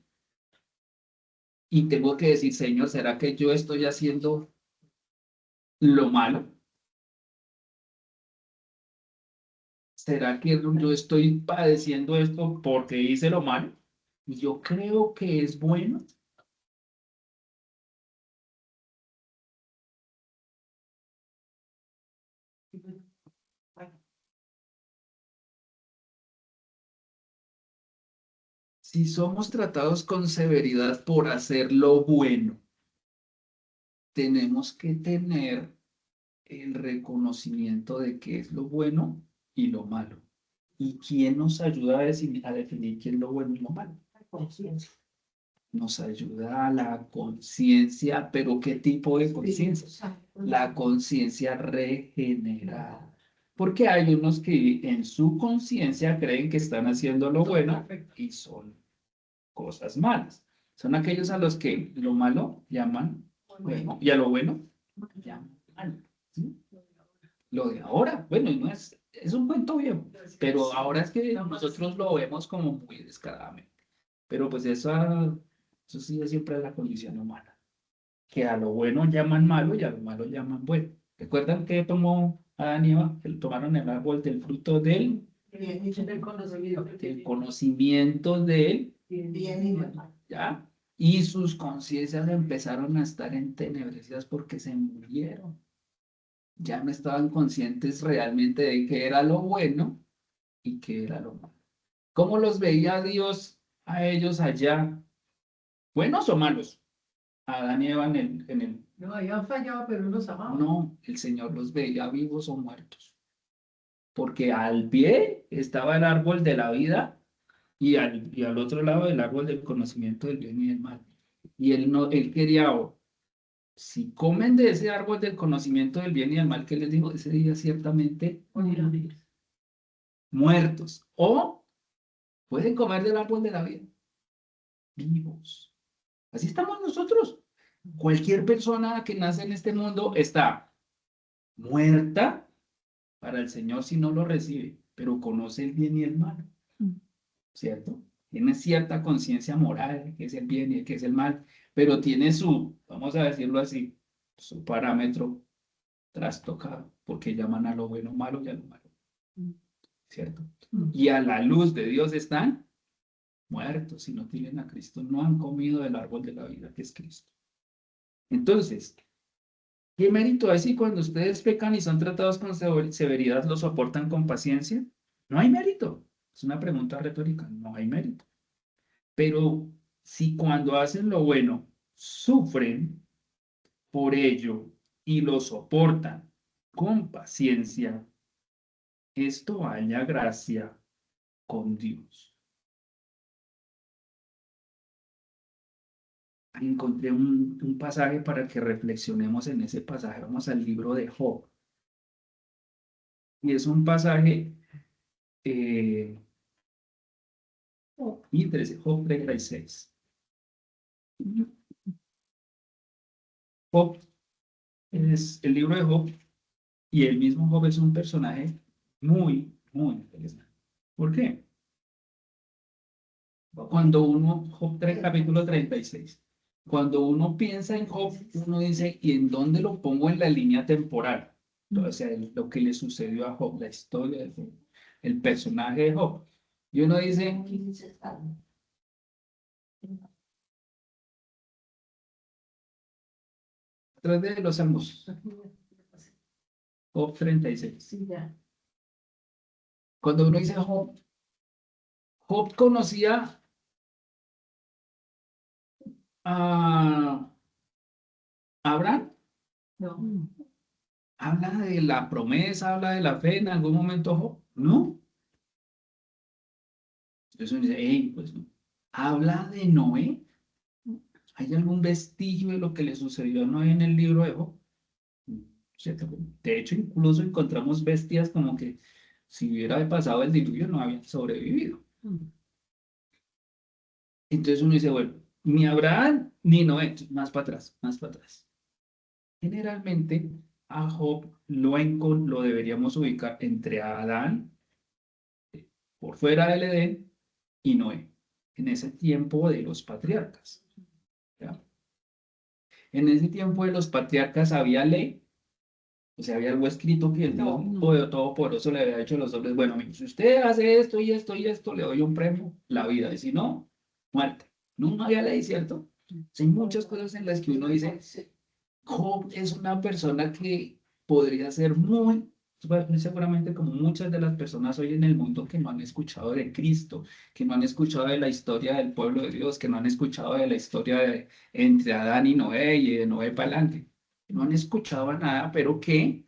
Y tengo que decir, Señor, ¿será que yo estoy haciendo lo malo? ¿Será que yo estoy padeciendo esto porque hice lo malo? Y yo creo que es bueno. Si somos tratados con severidad por hacer lo bueno, tenemos que tener el reconocimiento de qué es lo bueno y lo malo. ¿Y quién nos ayuda a definir qué es lo bueno y lo malo? Conciencia. Nos ayuda a la conciencia, pero ¿qué tipo de conciencia? La conciencia regenerada. Porque hay unos que en su conciencia creen que están haciendo lo bueno y son cosas malas. Son aquellos a los que lo malo llaman bueno y a lo bueno llaman malo. ¿Sí? Lo de ahora, bueno, no es un cuento viejo, pero ahora es que nosotros lo vemos como muy descaradamente. Pero pues eso sí es siempre la condición humana, que a lo bueno llaman malo y a lo malo llaman bueno. ¿Recuerdan que tomó Adán y Eva? Que tomaron el árbol del fruto del conocimiento de él, Bien y mal. ¿ya? Y sus conciencias empezaron a estar entenebrecidas porque se murieron. Ya no estaban conscientes realmente de qué era lo bueno y qué era lo malo. ¿Cómo los veía Dios a ellos allá? ¿Buenos o malos? A Adán y Eva en el... No, habían fallado, pero los amaban. No, el Señor los veía vivos o muertos. Porque al pie estaba el árbol de la vida y al otro lado el árbol del conocimiento del bien y del mal. Y él quería, si comen de ese árbol del conocimiento del bien y del mal, que les digo, ese día ciertamente muertos. O pueden comer del árbol de la vida, vivos. Así estamos nosotros. Cualquier persona que nace en este mundo está muerta para el Señor si no lo recibe, pero conoce el bien y el mal, ¿cierto? Tiene cierta conciencia moral, que es el bien y que es el mal, pero tiene su, vamos a decirlo así, su parámetro trastocado, porque llaman a lo bueno malo y a lo malo, ¿cierto? Y a la luz de Dios están muertos, si no tienen a Cristo, no han comido del árbol de la vida que es Cristo. Entonces, ¿qué mérito hay si cuando ustedes pecan y son tratados con severidad lo soportan con paciencia? No hay mérito. Es una pregunta retórica, no hay mérito. Pero si cuando hacen lo bueno sufren por ello y lo soportan con paciencia, esto halla gracia con Dios. Encontré un pasaje para que reflexionemos en ese pasaje. Vamos al libro de Job. Y es un pasaje interesante, Job 36. Job es el libro de Job y el mismo Job es un personaje muy, muy interesante. ¿Por qué? Cuando uno, Job 3, capítulo 36, cuando uno piensa en Job, uno dice, ¿y en dónde lo pongo en la línea temporal? O sea, lo que le sucedió a Job, la historia de Job, el personaje de Job. Y uno dice, tras de los salmos, Job 36. Sí, ya. Cuando uno dice Job, Job conocía a Abraham, No. habla de la promesa, habla de la fe en algún momento Job, ¿no? Entonces uno dice, hey, pues no. Habla de Noé. ¿Hay algún vestigio de lo que le sucedió a Noé en el libro de Job? ¿Cierto? De hecho, incluso encontramos bestias como que si hubiera pasado el diluvio no habían sobrevivido. Entonces uno dice, bueno, ni Abraham ni Noé, entonces, más para atrás, más para atrás. Generalmente a Job lo deberíamos ubicar entre Adán, por fuera del Edén, y Noé, en ese tiempo de los patriarcas. ¿Ya? En ese tiempo de los patriarcas había ley, o sea, había algo escrito que el Dios Todopoderoso le había hecho a los hombres, bueno, si usted hace esto y esto y esto, le doy un premio, la vida, y si no, muerte. No, no había ley, ¿cierto? Hay muchas cosas en las que uno dice, Job es una persona que podría ser muy seguramente como muchas de las personas hoy en el mundo que no han escuchado de Cristo, que no han escuchado de la historia del pueblo de Dios, que no han escuchado de la historia de entre Adán y Noé y de Noé para adelante, que no han escuchado nada, pero que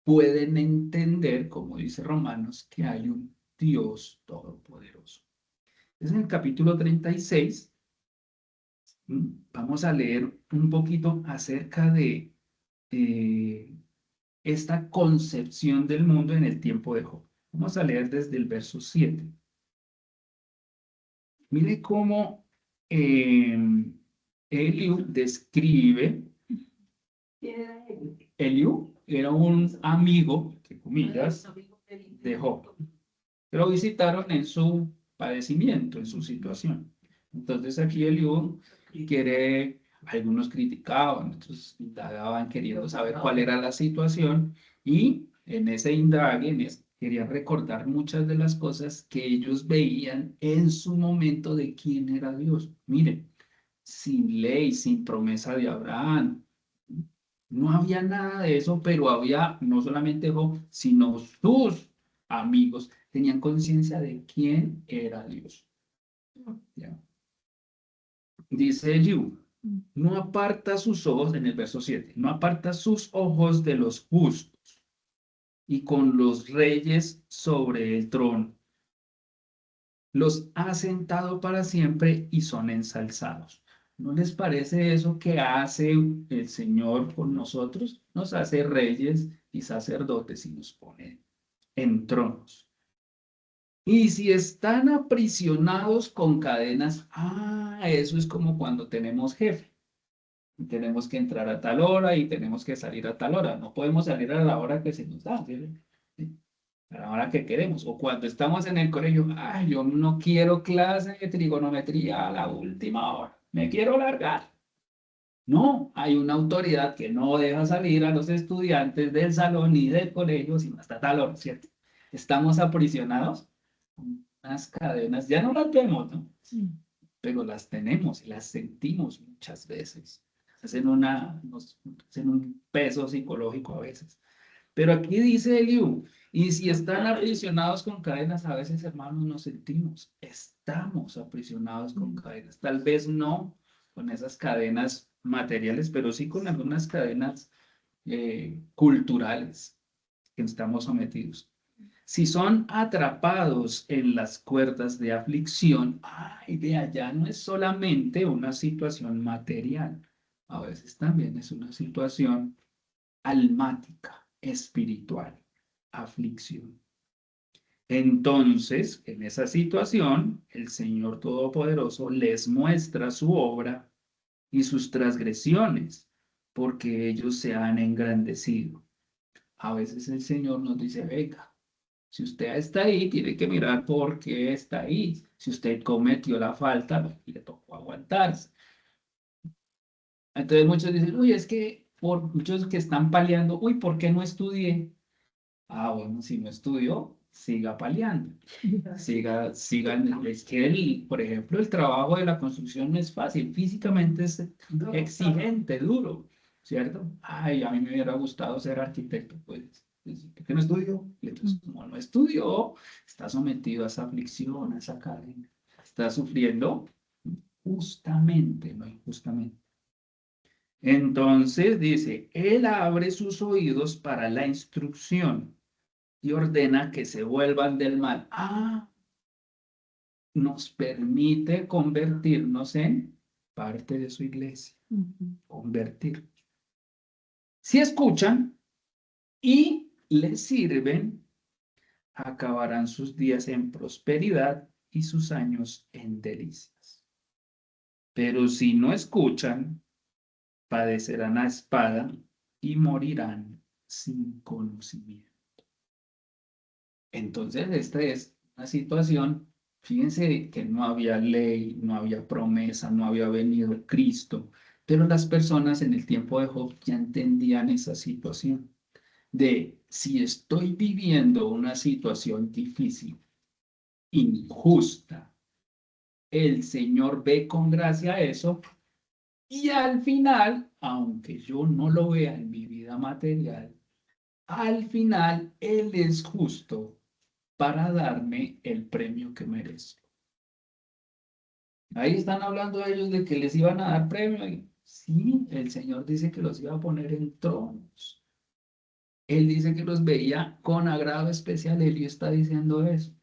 pueden entender, como dice Romanos, que hay un Dios todopoderoso. Es en el capítulo 36. Vamos a leer un poquito acerca de esta concepción del mundo en el tiempo de Job. Vamos a leer desde el verso 7. Mire cómo Eliú describe. Eliú era un amigo, entre comillas, de Job. Lo visitaron en su padecimiento, en su situación. Entonces aquí Eliú quiere, algunos criticaban, otros indagaban queriendo saber cuál era la situación y en ese indague querían recordar muchas de las cosas que ellos veían en su momento de quién era Dios. Miren, sin ley, sin promesa de Abraham, no había nada de eso, pero había no solamente Job, sino sus amigos tenían conciencia de quién era Dios. ¿Ya? Dice Eliú, no aparta sus ojos, en el verso 7, no aparta sus ojos de los justos y con los reyes sobre el trono. Los ha sentado para siempre y son ensalzados. ¿No les parece eso que hace el Señor con nosotros? Nos hace reyes y sacerdotes y nos pone en tronos. Y si están aprisionados con cadenas, eso es como cuando tenemos jefe. Y tenemos que entrar a tal hora y tenemos que salir a tal hora. No podemos salir a la hora que se nos da, ¿sí? A la hora que queremos. O cuando estamos en el colegio, yo no quiero clase de trigonometría a la última hora. Me quiero largar. No, hay una autoridad que no deja salir a los estudiantes del salón ni del colegio sino hasta tal hora, ¿cierto? Estamos aprisionados con unas cadenas, ya no las vemos, ¿no? Sí. Pero las tenemos y las sentimos muchas veces. Nos hacen un peso psicológico a veces. Pero aquí dice Eliú, y si están aprisionados con cadenas, a veces, hermanos, nos sentimos, estamos aprisionados con cadenas. Tal vez no con esas cadenas materiales, pero sí con algunas cadenas culturales que estamos sometidos. Si son atrapados en las cuerdas de aflicción, ay, de allá no es solamente una situación material, a veces también es una situación almática, espiritual, aflicción. Entonces, en esa situación, el Señor Todopoderoso les muestra su obra y sus transgresiones, porque ellos se han engrandecido. A veces el Señor nos dice, venga, si usted está ahí, tiene que mirar por qué está ahí. Si usted cometió la falta, le tocó aguantarse. Entonces muchos dicen, uy, es que por muchos que están paliando, uy, ¿por qué no estudié? Ah, bueno, si no estudió, siga paliando. Es que por ejemplo, el trabajo de la construcción no es fácil, físicamente es exigente, duro, ¿cierto? Ay, a mí me hubiera gustado ser arquitecto, pues, ¿por qué no estudió? Entonces, como no estudió, está sometido a esa aflicción, a esa cadena, está sufriendo justamente, no injustamente. Entonces dice, él abre sus oídos para la instrucción y ordena que se vuelvan del mal. Nos permite convertirnos en parte de su iglesia, convertir. Si escuchan y les sirven, acabarán sus días en prosperidad y sus años en delicias. Pero si no escuchan, padecerán a espada y morirán sin conocimiento. Entonces, esta es una situación, fíjense que no había ley, no había promesa, no había venido Cristo, pero las personas en el tiempo de Job ya entendían esa situación de si estoy viviendo una situación difícil, injusta, el Señor ve con gracia eso y al final, aunque yo no lo vea en mi vida material, al final Él es justo para darme el premio que merezco. Ahí están hablando ellos de que les iban a dar premio. Y sí, el Señor dice que los iba a poner en tronos. Él dice que los veía con agrado especial. Él está diciendo eso.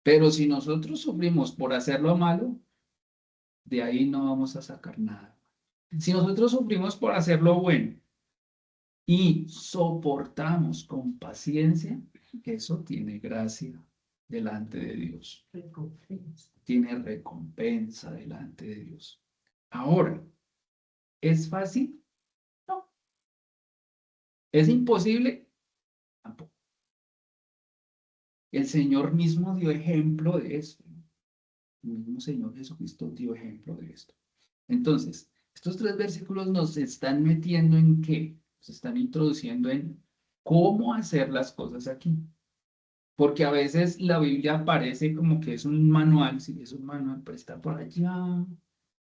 Pero si nosotros sufrimos por hacer lo malo, de ahí no vamos a sacar nada. Si nosotros sufrimos por hacer lo bueno y soportamos con paciencia, eso tiene gracia delante de Dios. Tiene recompensa delante de Dios. Ahora, ¿es fácil? No. ¿Es imposible? Tampoco. El Señor mismo dio ejemplo de esto. El mismo Señor Jesucristo dio ejemplo de esto. Entonces, estos 3 versículos nos están metiendo en qué? Nos están introduciendo en cómo hacer las cosas aquí. Porque a veces la Biblia parece como que es un manual, sí, es un manual, pero está por allá.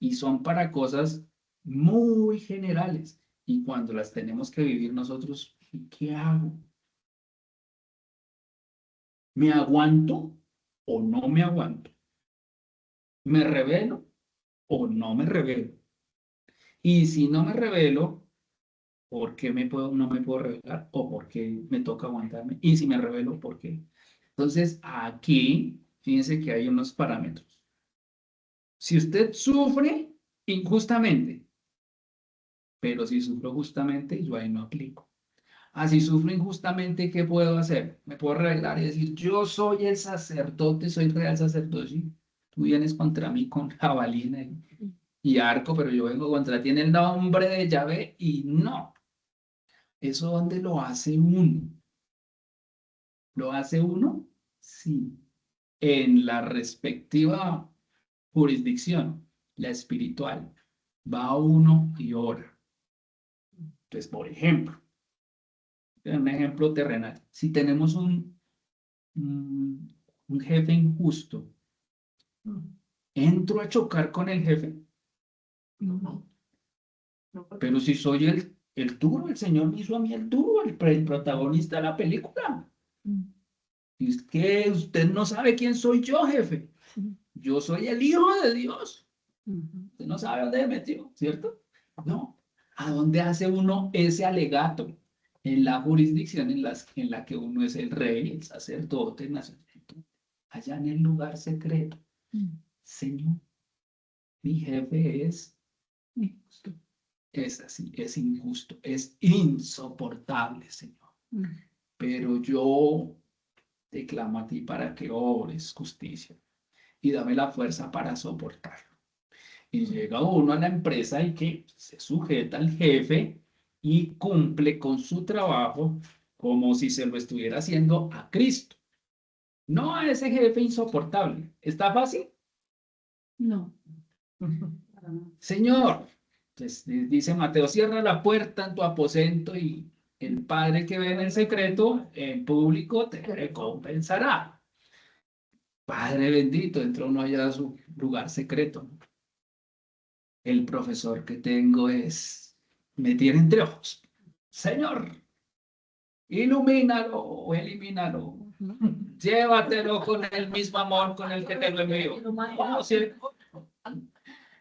Y son para cosas muy generales. Y cuando las tenemos que vivir nosotros, ¿qué hago? ¿Me aguanto o no me aguanto? ¿Me revelo o no me revelo? Y si no me revelo, ¿por qué no me puedo revelar? ¿O por qué me toca aguantarme? Y si me revelo, ¿por qué? Entonces, aquí, fíjense que hay unos parámetros. Si usted sufre injustamente, pero si sufro justamente, yo ahí no aplico. Si sufro injustamente, ¿qué puedo hacer? Me puedo revelar y decir, yo soy el sacerdote, soy real sacerdote. Tú vienes contra mí con jabalina y arco, pero yo vengo contra ti en el nombre de Yahvé y no. ¿Eso dónde lo hace uno? ¿Lo hace uno? Sí. En la respectiva jurisdicción, la espiritual, va uno y ora. Entonces, por ejemplo, un ejemplo terrenal. Si tenemos un jefe injusto, entro a chocar con el jefe, No, porque pero si soy el el duro, el Señor me hizo a mí el duro, el protagonista de la película. Y es que usted no sabe quién soy yo, jefe. Yo soy el Hijo de Dios. Usted no sabe dónde me metió, ¿cierto? No. ¿A dónde hace uno ese alegato? En la jurisdicción en la que uno es el rey, el sacerdote, el nacimiento, allá en el lugar secreto. Señor, mi jefe es injusto. Es así, es injusto, es insoportable, Señor. Pero yo te clamo a ti para que obres justicia y dame la fuerza para soportarlo. Y llega uno a la empresa y que se sujeta al jefe y cumple con su trabajo como si se lo estuviera haciendo a Cristo. No a ese jefe insoportable. ¿Está fácil? No. Señor, pues, dice Mateo, cierra la puerta en tu aposento y el Padre que ve en el secreto, en público, te recompensará. Padre bendito, entró uno allá a su lugar secreto. El profesor que tengo me tiene entre ojos. Señor, ilumínalo o elimínalo. Llévatelo con el mismo amor con el que te lo envío. Oh, sí.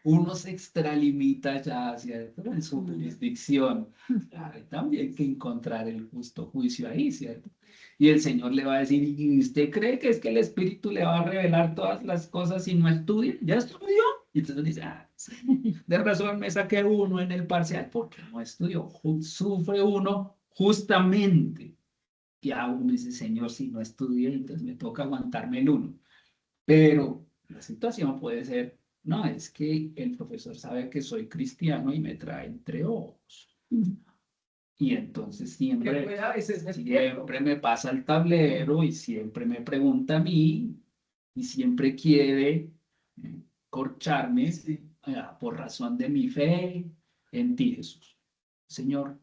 Uno se extralimita ya, ¿cierto? En su jurisdicción. Hay también que encontrar el justo juicio ahí, ¿cierto? Y el Señor le va a decir, ¿y usted cree que es que el Espíritu le va a revelar todas las cosas si no estudia? ¿Ya estudió? Y entonces dice, sí, de razón me saqué uno en el parcial porque no estudió. Sufre uno justamente. Y aún ese Señor, si no estudié, entonces me toca aguantarme el uno. Pero la situación puede ser, no, es que el profesor sabe que soy cristiano y me trae entre ojos. Y entonces siempre me pasa el tablero y siempre me pregunta a mí y siempre quiere corcharme por razón de mi fe en ti, Jesús. Señor,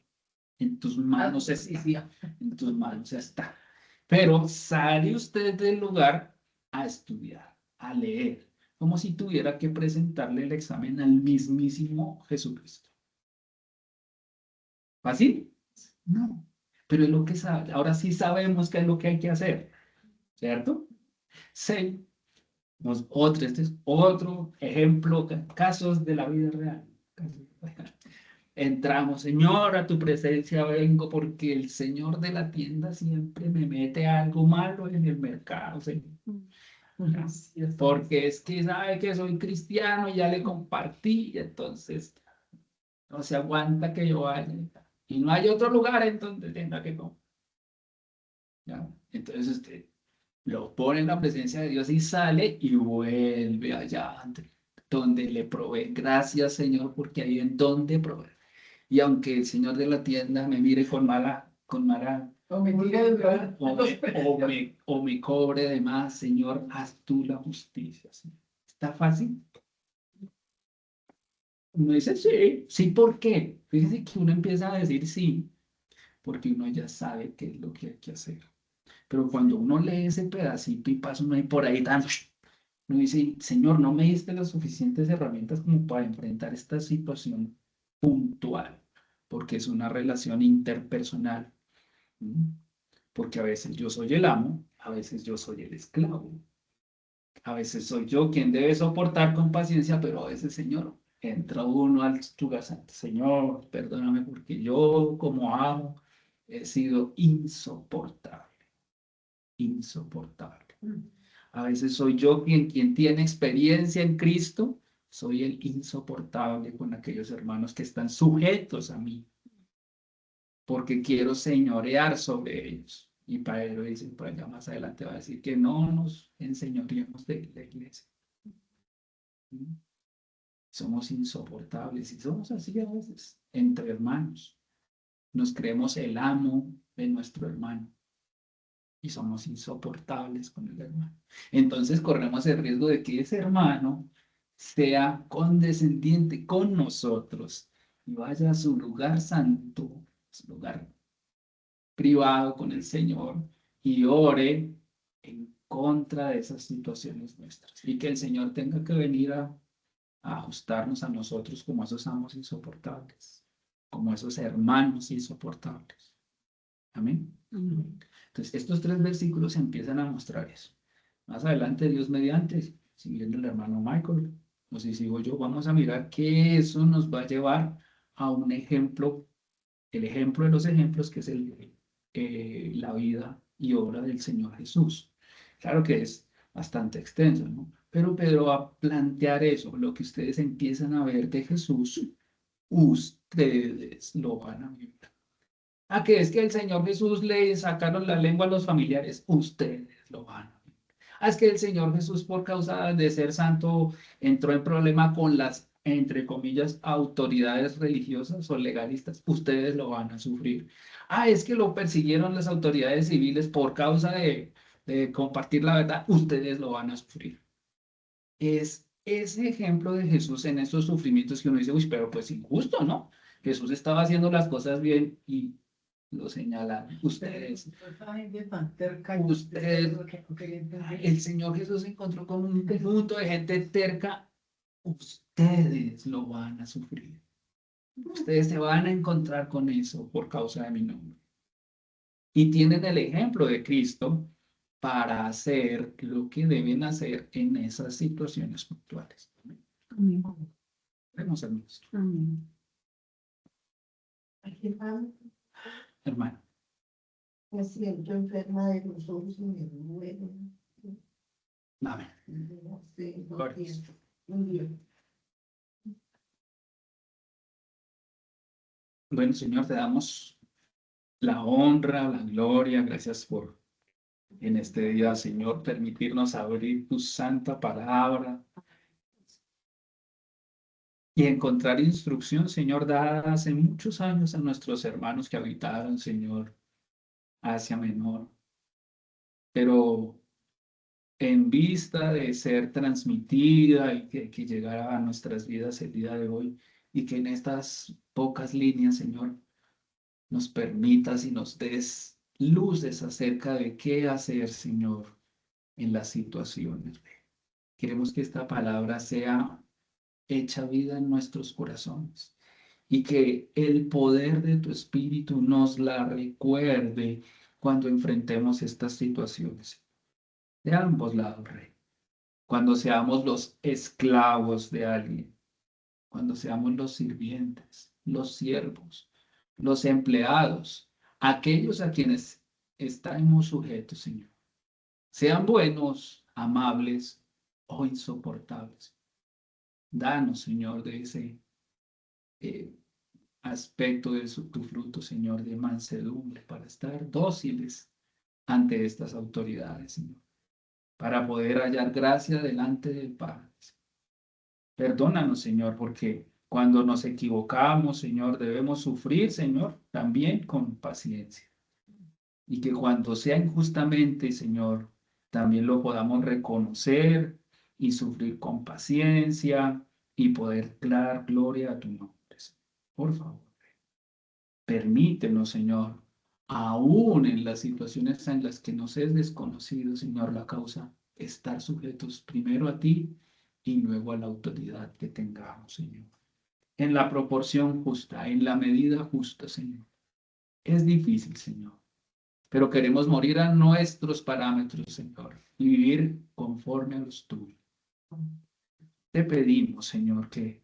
en tus manos está, en tus manos está. Pero sale usted del lugar a estudiar, a leer, como si tuviera que presentarle el examen al mismísimo Jesucristo. ¿Fácil? No. Pero es lo que sabe. Ahora sí sabemos qué es lo que hay que hacer, ¿cierto? Sí. Este es otro ejemplo, casos de la vida real. Entramos, Señor, a tu presencia vengo porque el Señor de la tienda siempre me mete algo malo en el mercado, Señor. Porque es que sabe que soy cristiano y ya le compartí, y entonces no se aguanta que yo vaya. Y no hay otro lugar en donde tenga que comer. ¿Ya? Entonces usted lo pone en la presencia de Dios y sale y vuelve allá donde le provee. Gracias, Señor, porque ahí en donde provee. Y aunque el señor de la tienda me mire con mala, o me tire de o me cobre de más, Señor, haz tú la justicia. ¿Sí? ¿Está fácil? Uno dice sí, sí, ¿por qué? Fíjese que uno empieza a decir sí, porque uno ya sabe qué es lo que hay que hacer. Pero cuando uno lee ese pedacito y pasa uno ahí por ahí, uno dice, Señor, no me diste las suficientes herramientas como para enfrentar esta situación puntual, porque es una relación interpersonal. Porque a veces yo soy el amo, a veces yo soy el esclavo. A veces soy yo quien debe soportar con paciencia, pero a veces, Señor, entra uno al lugar santo. Señor, perdóname porque yo como amo he sido insoportable, insoportable. A veces soy yo quien tiene experiencia en Cristo, soy el insoportable con aquellos hermanos que están sujetos a mí, porque quiero señorear sobre ellos. Y Pedro dice, por allá más adelante va a decir que no nos enseñoreemos de la iglesia. Somos insoportables y somos así a veces, entre hermanos. Nos creemos el amo de nuestro hermano y somos insoportables con el hermano. Entonces corremos el riesgo de que ese hermano sea condescendiente con nosotros y vaya a su lugar santo, su lugar privado con el Señor y ore en contra de esas situaciones nuestras y que el Señor tenga que venir a ajustarnos a nosotros como esos amos insoportables. como esos hermanos insoportables. Amén. Entonces, estos 3 versículos empiezan a mostrar eso. Más adelante, Dios mediante, siguiendo el hermano Michael, o si sigo yo, vamos a mirar que eso nos va a llevar a un ejemplo, el ejemplo de los ejemplos, que es la vida y obra del Señor Jesús. Claro que es bastante extenso, ¿no? Pero Pedro va a plantear eso, lo que ustedes empiezan a ver de Jesús, ustedes lo van a vivir. ¿A que es que el Señor Jesús le sacaron la lengua a los familiares? Ustedes lo van a vivir. Es que el Señor Jesús, por causa de ser santo, entró en problema con las, entre comillas, autoridades religiosas o legalistas. Ustedes lo van a sufrir. Es que lo persiguieron las autoridades civiles por causa de compartir la verdad. Ustedes lo van a sufrir. Es ese ejemplo de Jesús en esos sufrimientos que uno dice, uy, pero pues injusto, ¿no? Jesús estaba haciendo las cosas bien y lo señalan ustedes. El Señor Jesús se encontró con un conjunto de gente terca. Ustedes lo van a sufrir. Ustedes se van a encontrar con eso por causa de mi nombre. Y tienen el ejemplo de Cristo para hacer lo que deben hacer en esas situaciones puntuales. Amén. Vemos, hermanos. Amén. Hermano. Me siento enferma de los ojos y me duele. Amén. No sé, no Gloria. pienso. Muy bien. Bueno, Señor, te damos la honra, la gloria. Gracias por en este día, Señor, permitirnos abrir tu santa palabra y encontrar instrucción, Señor, dada hace muchos años a nuestros hermanos que habitaron, Señor, Asia Menor. Pero en vista de ser transmitida y que llegara a nuestras vidas el día de hoy, y que en estas pocas líneas, Señor, nos permitas y nos des luces acerca de qué hacer, Señor, en las situaciones. Queremos que esta palabra sea hecha vida en nuestros corazones y que el poder de tu Espíritu nos la recuerde cuando enfrentemos estas situaciones. De ambos lados, Rey. Cuando seamos los esclavos de alguien, cuando seamos los sirvientes, los siervos, los empleados, aquellos a quienes estamos sujetos, Señor. Sean buenos, amables o insoportables. Danos, Señor, de ese aspecto de tu fruto, Señor, de mansedumbre, para estar dóciles ante estas autoridades, Señor, para poder hallar gracia delante del Padre. Perdónanos, Señor, porque cuando nos equivocamos, Señor, debemos sufrir, Señor, también con paciencia. Y que cuando sea injustamente, Señor, también lo podamos reconocer y sufrir con paciencia y poder dar gloria a tu nombre. Por favor, permítenos, Señor, aún en las situaciones en las que nos es desconocido, Señor, la causa, estar sujetos primero a ti y luego a la autoridad que tengamos, Señor. En la proporción justa, en la medida justa, Señor. Es difícil, Señor, pero queremos morir a nuestros parámetros, Señor, y vivir conforme a los tuyos. Te pedimos, Señor, que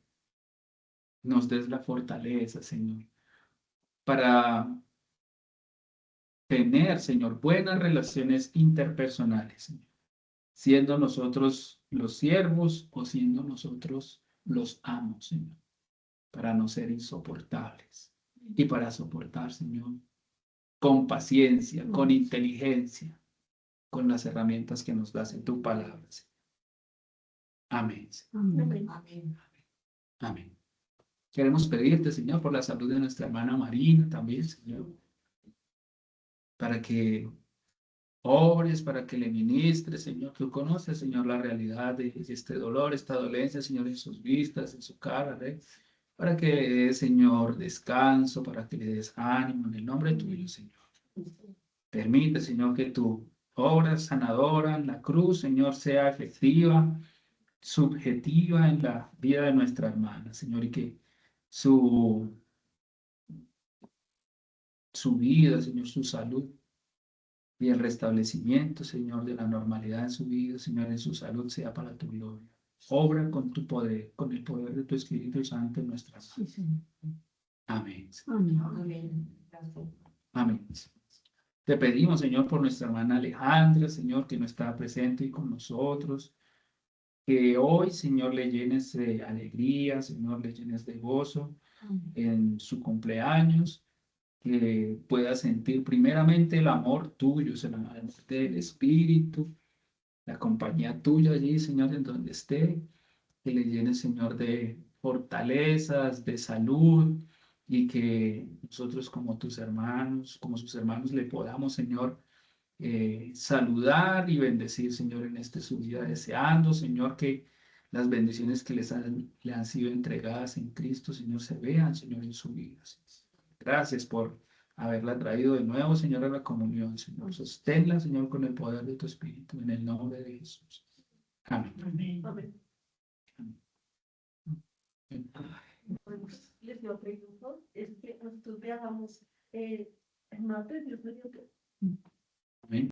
nos des la fortaleza, Señor, para tener, Señor, buenas relaciones interpersonales, Señor, siendo nosotros los siervos o siendo nosotros los amos, Señor, para no ser insoportables y para soportar, Señor, con paciencia, con inteligencia, con las herramientas que nos das en tu palabra, Señor. Amén. Amén. Amén. Amén. Queremos pedirte, Señor, por la salud de nuestra hermana Marina también, Señor, para que obres, para que le ministres, Señor. Tú conoces, Señor, la realidad de este dolor, esta dolencia, Señor, en sus vistas, en su cara, Rey. Para que le des, Señor, descanso, para que le des ánimo en el nombre tuyo, Señor. Permite, Señor, que tu obra sanadora en la cruz, Señor, sea efectiva, subjetiva en la vida de nuestra hermana, Señor, y que su su vida, Señor, su salud y el restablecimiento, Señor, de la normalidad en su vida, Señor, en su salud, sea para tu gloria. Obra con tu poder, con el poder de tu Espíritu Santo en nuestras Sí, vidas. Señor. Amén. Amén. Amén. Gracias. Amén. Te pedimos, Señor, por nuestra hermana Alejandra, Señor, que no está presente y con nosotros, que hoy, Señor, le llenes de alegría, Señor, le llenes de gozo Amén. en su cumpleaños, que pueda sentir primeramente el amor tuyo, el amor del Espíritu, la compañía tuya allí, Señor, en donde esté, que le llenes, Señor, de fortalezas, de salud, y que nosotros como tus hermanos, como sus hermanos, le podamos, Señor, saludar y bendecir, Señor, en su vida, deseando, Señor, que las bendiciones que le han sido entregadas en Cristo, Señor, se vean, Señor, en su vida. Gracias por haberla traído de nuevo, Señor, a la comunión, Señor. Sosténla, Señor, con el poder de tu Espíritu, en el nombre de Jesús. Amén. Amén. Amén. Bueno, les dio pregunto, es que nosotros viajamos en martes, yo creo que Amén.